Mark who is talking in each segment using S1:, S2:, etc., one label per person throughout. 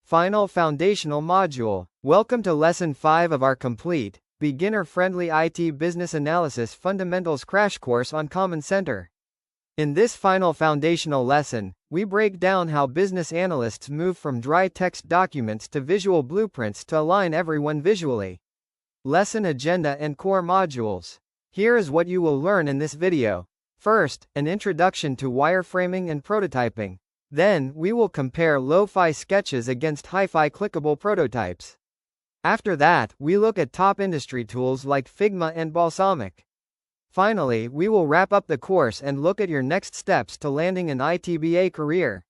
S1: Final foundational module. Welcome to Lesson 5 of our complete, beginner-friendly IT Business Analysis Fundamentals crash course on Common Center. In this final foundational lesson, we break down how business analysts move from dry text documents to visual blueprints to align everyone visually. Lesson agenda and core modules. Here is what you will learn in this video. First, an introduction to wireframing and prototyping. Then, we will compare lo-fi sketches against hi-fi clickable prototypes. After that, we look at top industry tools like Figma and Balsamiq. Finally, we will wrap up the course and look at your next steps to landing an ITBA career.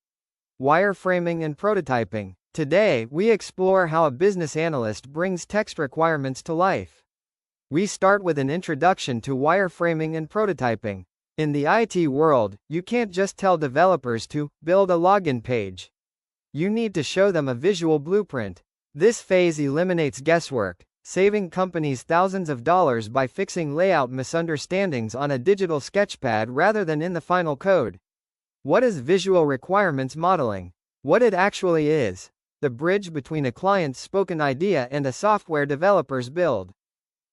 S1: Wireframing and prototyping. Today, we explore how a business analyst brings text requirements to life. We start with an introduction to wireframing and prototyping. In the IT world, you can't just tell developers to build a login page. You need to show them a visual blueprint. This phase eliminates guesswork, saving companies thousands of dollars by fixing layout misunderstandings on a digital sketchpad rather than in the final code. What is visual requirements modeling? What it actually is: the bridge between a client's spoken idea and a software developer's build.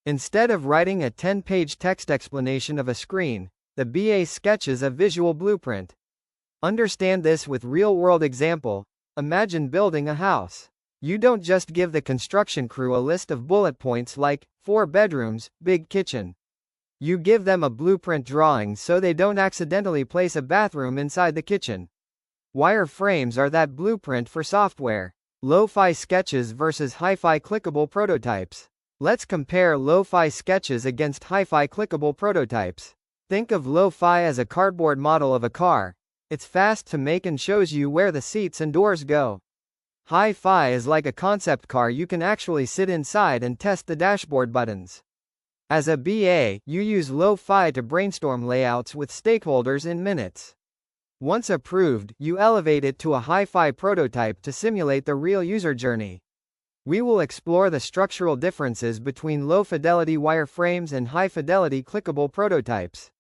S1: Instead of writing a 10-page text explanation of a screen, the BA sketches a visual blueprint. Understand this with real-world example. Imagine building a house. You don't just give the construction crew a list of bullet points like 4 bedrooms, big kitchen. You give them a blueprint drawing so they don't accidentally place a bathroom inside the kitchen. Wireframes are that blueprint for software. Lo-fi sketches versus hi-fi clickable prototypes. Let's compare lo-fi sketches against hi-fi clickable prototypes. Think of lo-fi as a cardboard model of a car. It's fast to make and shows you where the seats and doors go. Hi-fi is like a concept car you can actually sit inside and test the dashboard buttons. As a BA, you use lo-fi to brainstorm layouts with stakeholders in minutes. Once approved, you elevate it to a hi-fi prototype to simulate the real user journey. We will explore the structural differences between low-fidelity wireframes and high-fidelity clickable prototypes.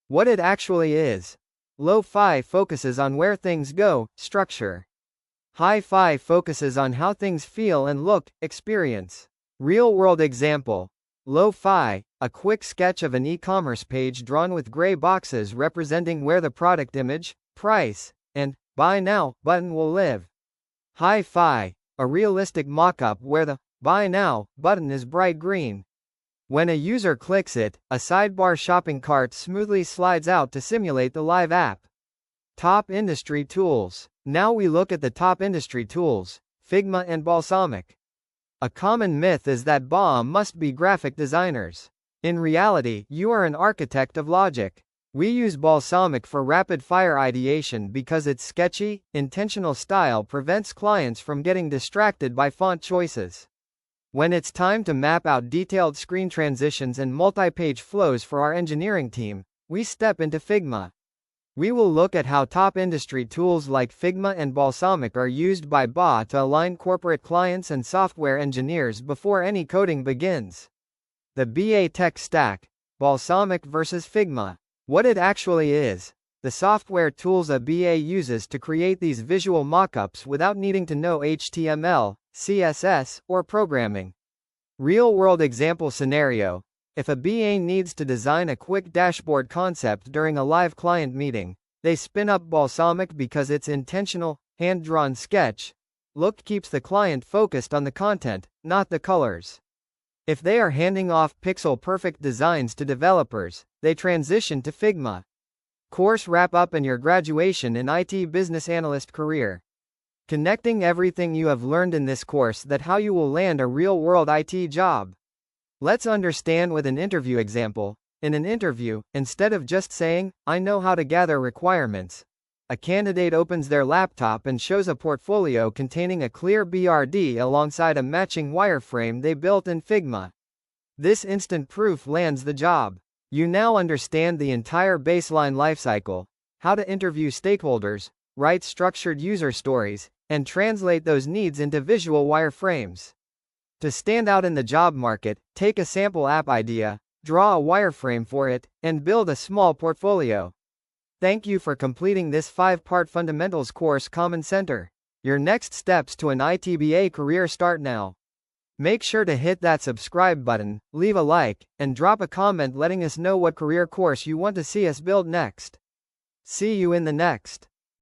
S1: What it actually is. Lo-fi focuses on where things go, structure. Hi-fi focuses on how things feel and look, experience. Real-world example. Lo-fi, a quick sketch of an e-commerce page drawn with gray boxes representing where the product image, price, and Buy Now button will live. Hi-fi, a realistic mock-up where the Buy Now button is bright green. When a user clicks it, a sidebar shopping cart smoothly slides out to simulate the live app. Top industry tools. Now we look at the top industry tools, Figma and Balsamiq. A common myth is that BA must be graphic designers. In reality, you are an architect of logic. We use Balsamiq for rapid-fire ideation because its sketchy, intentional style prevents clients from getting distracted by font choices. When it's time to map out detailed screen transitions and multi-page flows for our engineering team, we step into Figma. We will look at how top industry tools like Figma and Balsamiq are used by BA to align corporate clients and software engineers before any coding begins. The BA tech stack, Balsamiq versus Figma. What it actually is. The software tools a BA uses to create these visual mockups without needing to know HTML, CSS, or programming. Real-world example scenario. If a BA needs to design a quick dashboard concept during a live client meeting, they spin up Balsamiq because its intentional, hand-drawn sketch look keeps the client focused on the content, not the colors. If they are handing off pixel-perfect designs to developers, they transition to Figma. Course wrap-up and your graduation in IT Business Analyst career. Connecting everything you have learned in this course that how you will land a real-world IT job. Let's understand with an interview example. In an interview, instead of just saying, "I know how to gather requirements," a candidate opens their laptop and shows a portfolio containing a clear BRD alongside a matching wireframe they built in Figma. This instant proof lands the job. You now understand the entire baseline lifecycle: how to interview stakeholders, write structured user stories, and translate those needs into visual wireframes. To stand out in the job market, take a sample app idea, draw a wireframe for it, and build a small portfolio. Thank you for completing this 5-part fundamentals course Common Center. Your next steps to an ITBA career start now. Make sure to hit that subscribe button, leave a like, and drop a comment letting us know what career course you want to see us build next. See you in the next.